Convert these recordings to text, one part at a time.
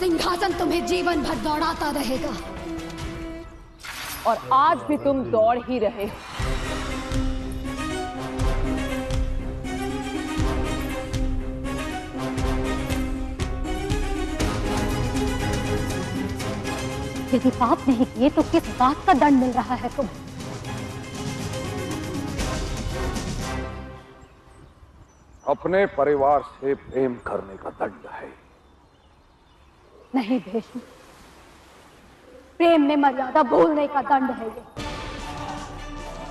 सिंहासन तुम्हें जीवन भर दौड़ाता रहेगा। और आज भी तुम दौड़ ही रहे हो। यदि पाप नहीं किए तो किस बात का दंड मिल रहा है तुम्हें? अपने परिवार से प्रेम करने का दंड है। नहीं भीष्म, प्रेम में मर्यादा भूलने का दंड है ये।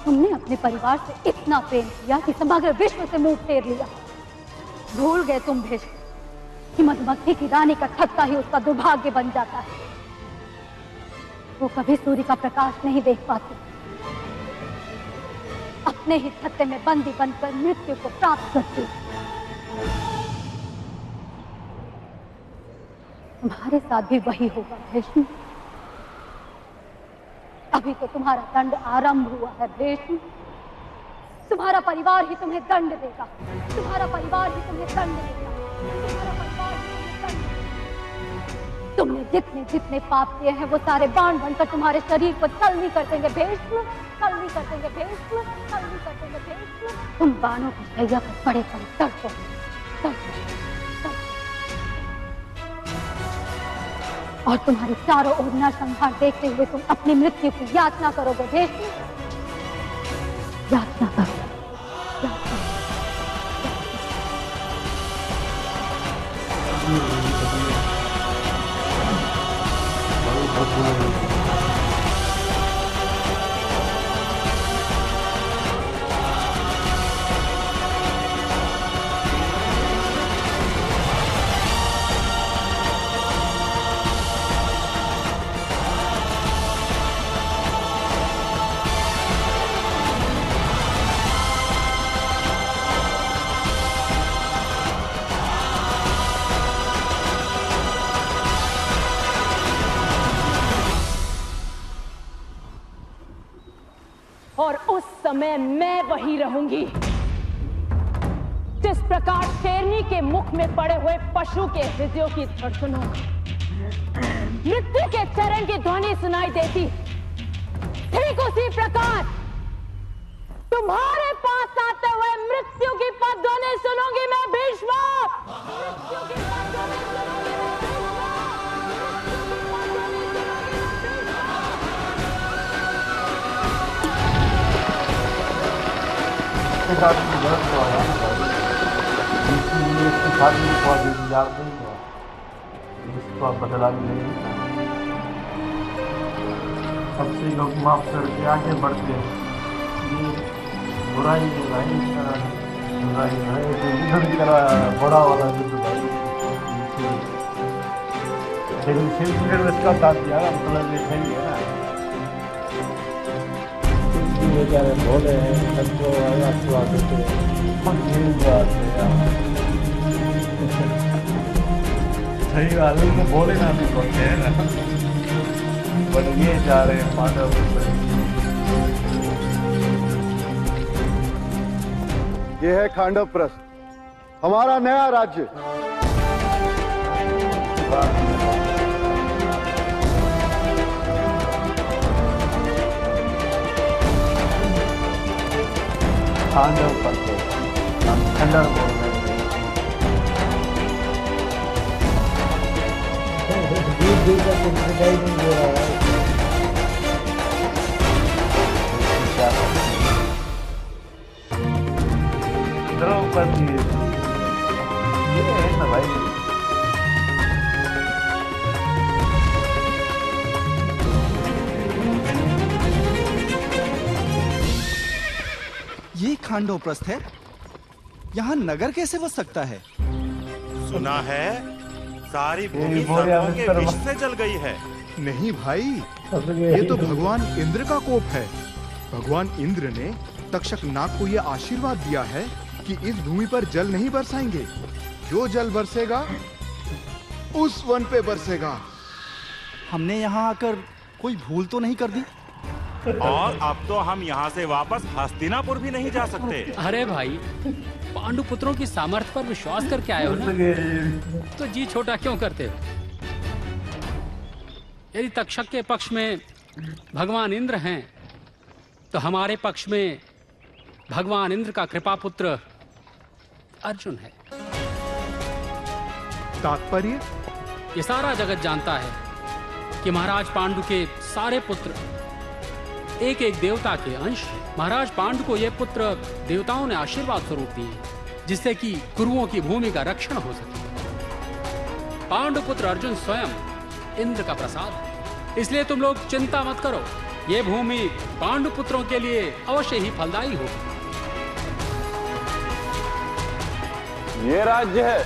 तुमने अपने परिवार से इतना प्रेम किया कि समग्र विश्व से मुंह फेर लिया। भूल गए तुम भीष्म कि मधुमक्खी की रानी का छत्ता ही उसका दुर्भाग्य बन जाता है। वो कभी सूर्य का प्रकाश नहीं देख पाती, अपने ही छत्ते में बंदी बनकर मृत्यु को प्राप्त करती। तुम्हारे साथ भी वही होगा भीष्म। अभी तो तुम्हारा दंड आरंभ हुआ है भीष्म। तुम्हारा परिवार ही तुम्हें दंड देगा। तुम्हारा परिवार ही तुम्हें दंड देगा। तुम्हारा परिवार ही तुम्हें दंड देगा। तुमने जितने जितने पाप किए हैं वो सारे बाण बनकर तुम्हारे शरीर को छलनी कर देंगे भीष्म। छलनी कर देंगे भीष्म। छलनी कर देंगे भीष्म। तुम बाणों की शैया पर पड़े पड़े तड़पो। और तुम्हारी चारों ओर नरसंहार देखते हुए तुम अपनी मृत्यु की याचना करोगे भीष्म। याचना करो, याचना। और उस समय मैं वही रहूंगी। जिस प्रकार शेरनी के मुख में पड़े हुए पशु के हृदयों की धड़कनों मृत्यु के चरण की ध्वनि सुनाई देती, ठीक उसी प्रकार तुम्हारे पास आते हुए मृत्यु की पदध्वनि सुनूंगी मैं भीष्म। मृत्यु की पदध्वनि सुनूंगी मैं इसको बदला भी नहीं। सबसे लोग माफ करके आगे बढ़ते हैं। ये बुराई बुराई है इधर की तरह बड़ा वाला युद्ध भाई। लेकिन फिर इसका साथ दिया मतलब ये सही है ना। बेचारे भोले हैं, सबको आपको आते सही बात है। तो भोले ना भी बोलते हैं ना, बट ये जा रहे हैं पांडव। ये है खांडवप्रस्थ, हमारा नया राज्य। खांडवप्रस्थ हम खंडर बोल रहे हैं। द्रौपदी ये है ना भाई। ये खांडवप्रस्थ है? यहाँ नगर कैसे बस सकता है? सुना है सारी भूमि सर्पों के विष से जल गई है। नहीं भाई, ये तो भगवान इंद्र का कोप है। भगवान इंद्र ने तक्षक नाग को यह आशीर्वाद दिया है कि इस भूमि पर जल नहीं बरसाएंगे। जो जल बरसेगा उस वन पे बरसेगा। हमने यहाँ आकर कोई भूल तो नहीं कर दी? और अब तो हम यहाँ से वापस हस्तिनापुर भी नहीं जा सकते। अरे भाई, पांडु पुत्रों की सामर्थ्य पर विश्वास करके आए हो ना, तो जी छोटा क्यों करते हो? यदि तक्षक के पक्ष में भगवान इंद्र हैं तो हमारे पक्ष में भगवान इंद्र का कृपा पुत्र अर्जुन है। तात्पर्य? ये सारा जगत जानता है कि महाराज पांडु के सारे पुत्र एक एक देवता के अंश हैं। महाराज पांडु को ये पुत्र देवताओं ने आशीर्वाद स्वरूप दिए जिससे कि कुरुओं की भूमि का रक्षण हो सके। पांडु पुत्र अर्जुन स्वयं इंद्र का प्रसाद है, इसलिए तुम लोग चिंता मत करो, ये भूमि पांडु पुत्रों के लिए अवश्य ही फलदायी होगी। ये राज्य है,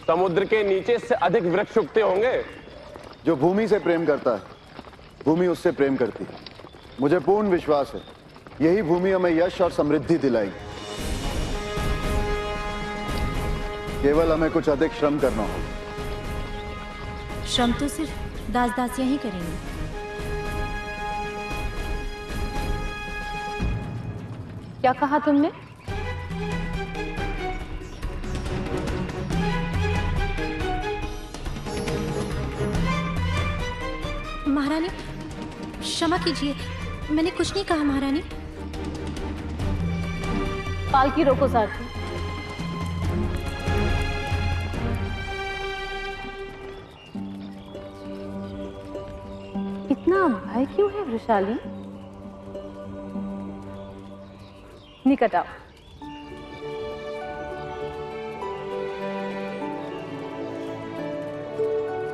समुद्र के नीचे से अधिक वृक्ष उगते होंगे। जो भूमि से प्रेम करता है, भूमि उससे प्रेम करती है। मुझे पूर्ण विश्वास है यही भूमि हमें यश और समृद्धि दिलाएगी। केवल हमें कुछ अधिक श्रम करना होगा। श्रम तो सिर्फ दास दासियां ही करेंगे। क्या कहा तुमने? महारानी क्षमा कीजिए, मैंने कुछ नहीं कहा महारानी। पालकी रोको सारथी। इतना भय क्यों है वृषाली? निकट आओ।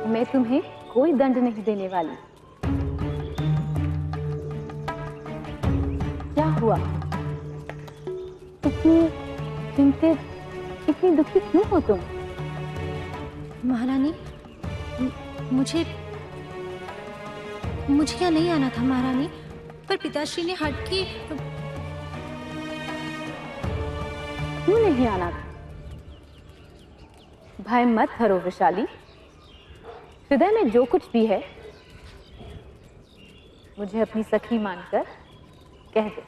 मैं तुम्हें कोई दंड नहीं देने वाली। क्या हुआ? इतनी चिंतित, इतनी दुखी क्यों हो तुम? महारानी मुझे यहाँ नहीं आना था महारानी, पर पिताश्री ने हट के। क्यों नहीं आना था? भय मत करो वृषाली, हृदय में जो कुछ भी है मुझे अपनी सखी मानकर कह दे।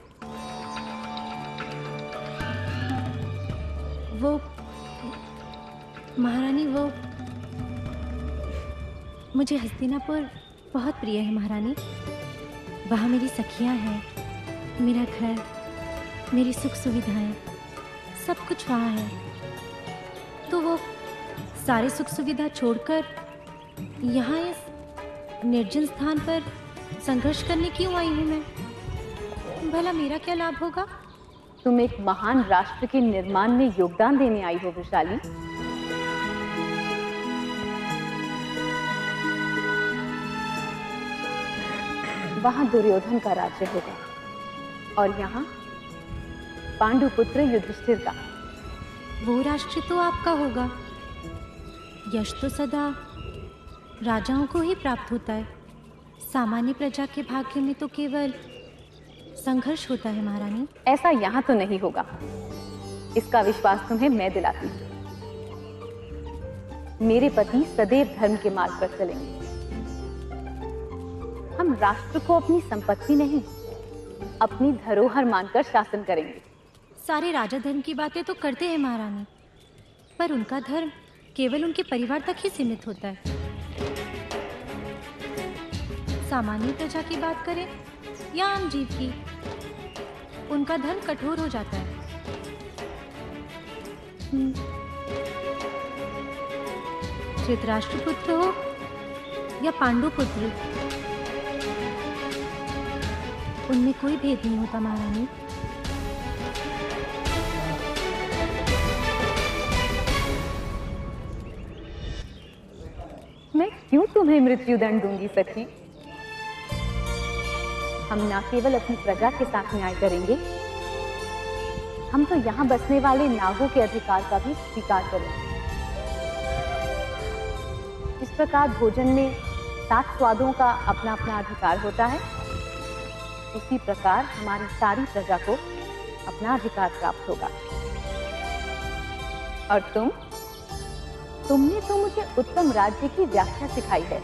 वो महारानी, वो मुझे हस्तिनापुर बहुत प्रिय है महारानी। वहाँ मेरी सखियाँ हैं, मेरा घर, मेरी सुख सुविधाएं, सब कुछ वहाँ है। तो वो सारे सुख सुविधा छोड़कर यहाँ इस निर्जन स्थान पर संघर्ष करने क्यों आई हूँ मैं? भला मेरा क्या लाभ होगा? तुम एक महान राष्ट्र के निर्माण में योगदान देने आई हो वृषाली। वहां दुर्योधन का राज्य होगा और यहाँ पांडुपुत्र युधिष्ठिर का। वो राष्ट्र तो आपका होगा। यश तो सदा राजाओं को ही प्राप्त होता है। सामान्य प्रजा के भाग्य में तो केवल संघर्ष होता है महारानी। ऐसा यहाँ तो नहीं होगा, इसका विश्वास तुम्हें मैं दिलाती हूँ। मेरे पति सदैव धर्म के मार्ग पर चलेंगे। हम राष्ट्र को अपनी संपत्ति नहीं, अपनी धरोहर मानकर शासन करेंगे। सारे राजा धर्म की बातें तो करते हैं महारानी, पर उनका धर्म केवल उनके परिवार तक ही सीमित होता है। सामान्य प्रजा की बात करें या आम जीव की, उनका धर्म कठोर हो जाता है। धृतराष्ट्र पुत्र हो या पांडु पुत्र, उनमें कोई भेद नहीं होता महारानी। मैं क्यों तुम्हें मृत्युदंड दूंगी सखी? हम न केवल अपनी प्रजा के साथ न्याय करेंगे, हम तो यहाँ बसने वाले नागों के अधिकार का भी स्वीकार करेंगे। इस प्रकार भोजन में 7 स्वादों का अपना अपना अधिकार होता है, उसी प्रकार हमारी सारी प्रजा को अपना अधिकार प्राप्त होगा। और तुमने तो मुझे उत्तम राज्य की व्याख्या सिखाई है।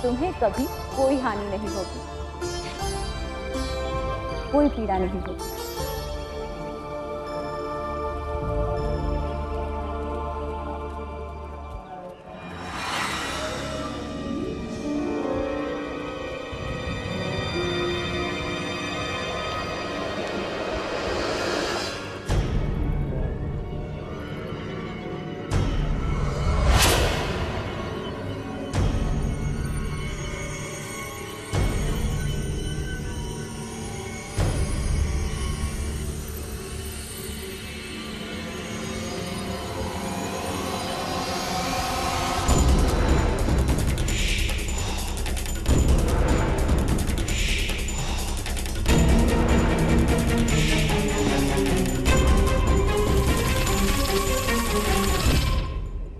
तुम्हें कभी कोई हानि नहीं होगी, कोई पीड़ा नहीं होगी।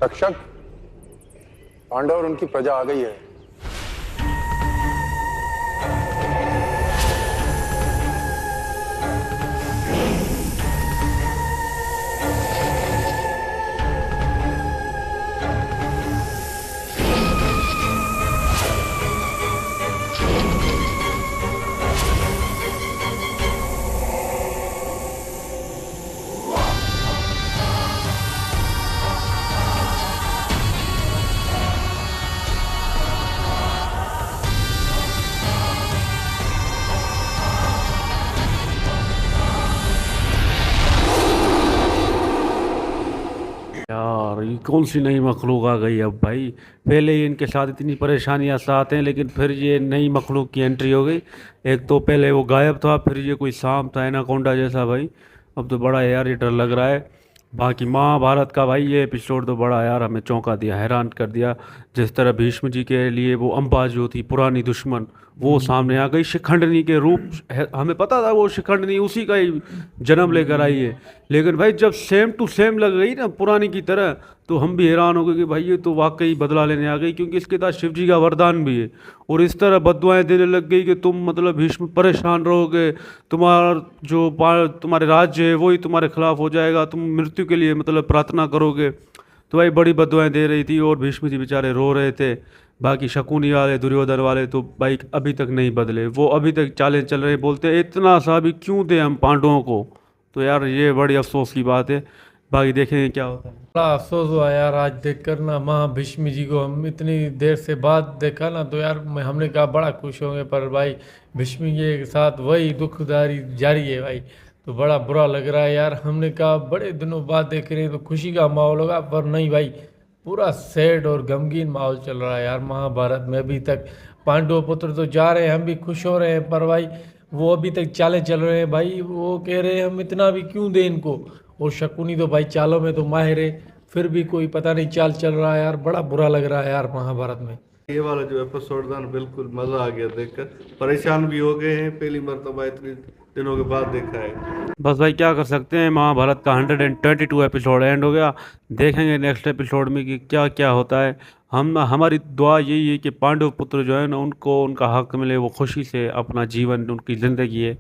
तक्षक, पांडव और उनकी प्रजा आ गई है। यार ये कौन सी नई मखलूक आ गई अब भाई। पहले ही इनके साथ इतनी परेशानियां साथ हैं, लेकिन फिर ये नई मखलूक की एंट्री हो गई। एक तो पहले वो गायब था, फिर ये कोई सांप था एनाकोंडा जैसा भाई। अब तो बड़ा यार ये डर लग रहा है। बाकी महाभारत का भाई ये एपिसोड तो बड़ा यार हमें चौंका दिया, हैरान कर दिया। जिस तरह भीष्म जी के लिए वो अम्बा जो थी पुरानी दुश्मन, वो सामने आ गई शिखंडनी के रूप। हमें पता था वो शिखंडनी उसी का ही जन्म लेकर आई है, लेकिन भाई जब सेम टू सेम लग गई ना पुरानी की तरह, तो हम भी हैरान हो गए कि भाई ये तो वाकई बदला लेने आ गई, क्योंकि इसके साथ शिव जी का वरदान भी है। और इस तरह बद्दुआएं देने लग गई कि तुम मतलब भीष्म परेशान रहोगे, तुम्हारे राज्य है वही तुम्हारे खिलाफ हो जाएगा, तुम मृत्यु के लिए मतलब प्रार्थना करोगे। तो भाई बड़ी बद्दुआएं दे रही थी और भीष्म जी बेचारे रो रहे थे। बाकी शकुनी वाले दुर्योधन वाले तो भाई अभी तक नहीं बदले, वो अभी तक चाले चल रहे, बोलते इतना सा भी क्यों दे हम पांडवों को। तो यार ये बड़ी अफसोस की बात है। बाकी देखेंगे क्या होता है। बड़ा अफसोस हुआ यार आज देख कर ना, महा भीष्म जी को हम इतनी देर से बाद देखा ना, तो यार हमने कहा बड़ा खुश होंगे, पर भाई भीष्म जी के साथ वही दुखदारी जारी है भाई। तो बड़ा बुरा लग रहा है यार। हमने कहा बड़े दिनों बाद देख रहे हैं तो खुशी का माहौल होगा, पर नहीं भाई, पूरा सैड और गमगीन माहौल चल रहा है यार महाभारत में। अभी तक पांडव पुत्र तो जा रहे हैं, हम भी खुश हो रहे हैं, पर भाई वो अभी तक चालें चल रहे हैं भाई। वो कह रहे हैं हम इतना भी क्यों दें इनको, और शकुनी तो भाई चालों में तो माहिर है, फिर भी कोई पता नहीं चाल चल रहा है यार। बड़ा बुरा लग रहा है यार महाभारत में। ये वाला जो एपिसोड था ना, बिल्कुल मज़ा आ गया देखकर। परेशान भी हो गए हैं, पहली मरतबा इतने दिनों के बाद देखा है। बस भाई क्या कर सकते हैं, महाभारत का 122 एपिसोड एंड हो गया। देखेंगे नेक्स्ट एपिसोड में कि क्या क्या होता है। हमारी दुआ यही है कि पांडव पुत्र जो है ना, उनको उनका हक मिले, वो खुशी से अपना जीवन उनकी ज़िंदगी है